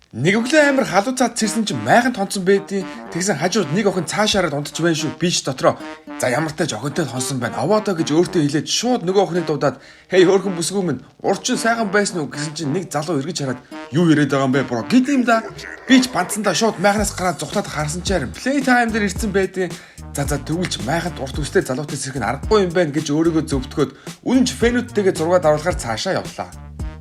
Нэг өглөө амар халуун цаад цэрсэн чинь майхан тонцсон байдیں۔ Тэгсэн хажууд нэг охин цаашаараа унтж байна шүү. Би ч дотроо за ямар тач охинтой тонсон байна. Аваадаа гэж өөртөө хэлээд шууд нөгөө охиныг дуудаад "Хей хөөрхөн бүсгүй минь, урчин сайхан байсан уу?" гэсэн чинь нэг залуу эргэж хараад "Юу яриад байгаа юм бэ, бро?" гэд юм да. Би ч бандсандаа шууд майханаас гараад зүхтаад харсан чинь play time дээр ирсэн байдیں۔ За тэгвэл майханд урт үстэй залуутай сэрхэн аргагүй юм байна гэж өөрийгөө зөвтгөхөд үнэнч фэнүүдтэйгээ зураг даруулахаар цаашаа явлаа.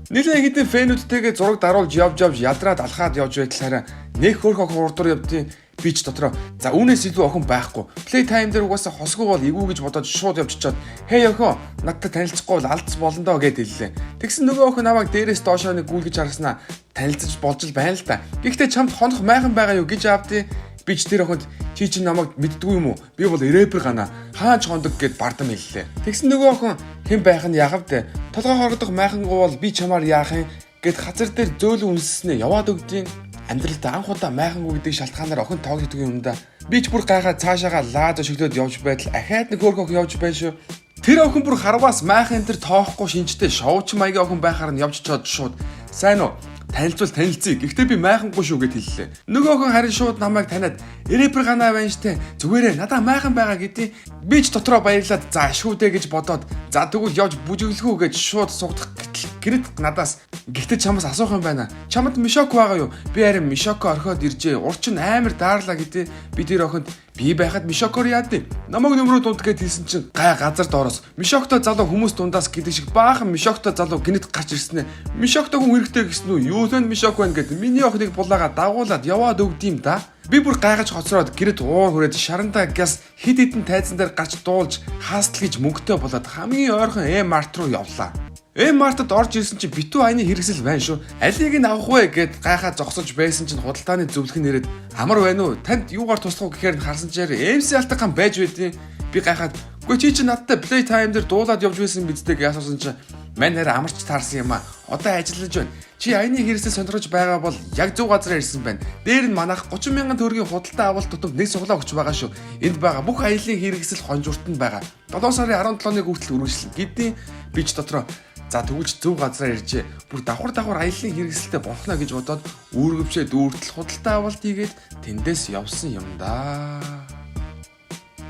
Нилээн хэдэн фэнүүдтэйгээ зураг даруулж явж ядраад алхаад явж байтлаараа нэг хөрх охин урдуур явдیں۔ Би ч дотроо за үүнээс илүү охин байхгүй. Play time дээр угаасаа хосгүй бол эвгүй гэж бодоод шууд явж чаад "Хей охин, надтай танилцахгүй бол алдц болно доо" гэд хэллээ. Тэгсэн нөгөө охин намайг дээрээс доошоо нэг гүйлгэж харснаа танилцаж болж л байна л да. Гэхдээ чамд хонох майхан байгаа юу гэж аавдیں۔ Би ч тэр охинд "Чи чинь намайг мэддгүй юм уу? Би бол рэпер гана. Хаач хондог" гэд бардам хэллээ. Тэгсэн нөгөө охин "Хэн байх нь яхав дээ. Толгой хоргодох майхангүй бол би чамаар яах юм" гэд хазар дээр зөөлөн үнсснээ яваад өгдیں۔ Амьдралд анх удаа майхангүй гэдэг шалтгаанаар охин тоогддог юм да. Би ч бүр гайхаад цаашаага лааж өшөглөөд явж байтал ахаад нэг хөөрхөн охин явж байна шүү. Тэр охин бүр харваас майхан дээр тоохгүй шинжтэй шоуч маягийн охин байхаар нь явж чад шууд "Сайн уу? Танилцвал танилцъя. Гэхдээ би майхангүй шүү" гэд хэллээ. Нөгөө охин харин шууд намайг таниад "Рэпер гана байна штэ. Зүгээрээ надаа майхан байгаа" гэдээ. Би ч дотроо баярлаад "За шүү дээ" гэж бодоод "За тэгвэл явж бүжиглэхүү" гэж шууд сугдах гэрэд надаас "Гэхдээ чамаас асуух юм байна. Чамд мишок байгаа юу?" Би харин мишоко орхиод иржээ. Урчин амар daарлаа гэдээ. Би тэр охинд "Би байхад мишокор яадیں۔ Намайг нөмрөө дунд" гэд хэлсэн чинь гай газар доороос мишоктой залуу хүмүүс дундаас гэдэг шиг баахан мишоктой залуу гинэт гарч ирсэн ээ. "Мишоктой хүн хэрэгтэй гэсэн үү? Юу л мишок байна" гэд миний охиныг булаагаа дагуулад яваад өгдийм да. Би бүр гайгаж хоцроод гэрэт уур хүрээд шарандаа газ хид хидэн тайзан дээр гарч дуулж хаастал гэж мөнгөтэй болоод хамгийн ойрхон Marт руу явлаа. Мартад орж ирсэн чинь битүү айны хэрэгсэл байна шүү. Алийг нь авах вэ гэд гайхаад зогсож байсан чинь худалдааны зөвлөх нэрээд "Амар байна уу? Танд юугаар туслах вэ?" гэхээр харсан чинь MC алтгаан байж байдیں۔ Би гайхаад "Үгүй чи надтай play time дээр дуулаад явж байсан биз дээ" гэж асуусан чинь "Мань хараа амарч таарсан юм аа. Одоо ажиллаж байна. Чи айны хэрэгсэл сонирхож байгаа бол яг зөв газараа ирсэн байна. Дээр нь манайх 30 мянган төгрөгийн худалдаа авалт тутамд нэг суглаа өгч байгаа шүү. Энд байгаа бүх аялын хэрэгсэл хонжуурт нь байгаа. 7 сарын 17-ныг хүртэл үргэлжлэн" гэдیں۔ Би ч дотроо за тэгвэл зөв газараа иржээ. Бүр давхар аялын хэрэгсэлтэй болно гэж бодоод үүргэвчээ дүүртэл худалдаа авалт хийгээд тэндээс явсан юм да.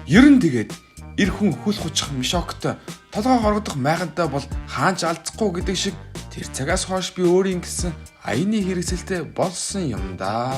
Ер нь тэгээд эр хүн хүл хучих мишоктой толгой хоргодох майхантай бол хаач алдахгүй гэдэг шиг тэр цагаас хойш би өөрийн гэсэн аяны хэрэгсэлтэй болсон юм да.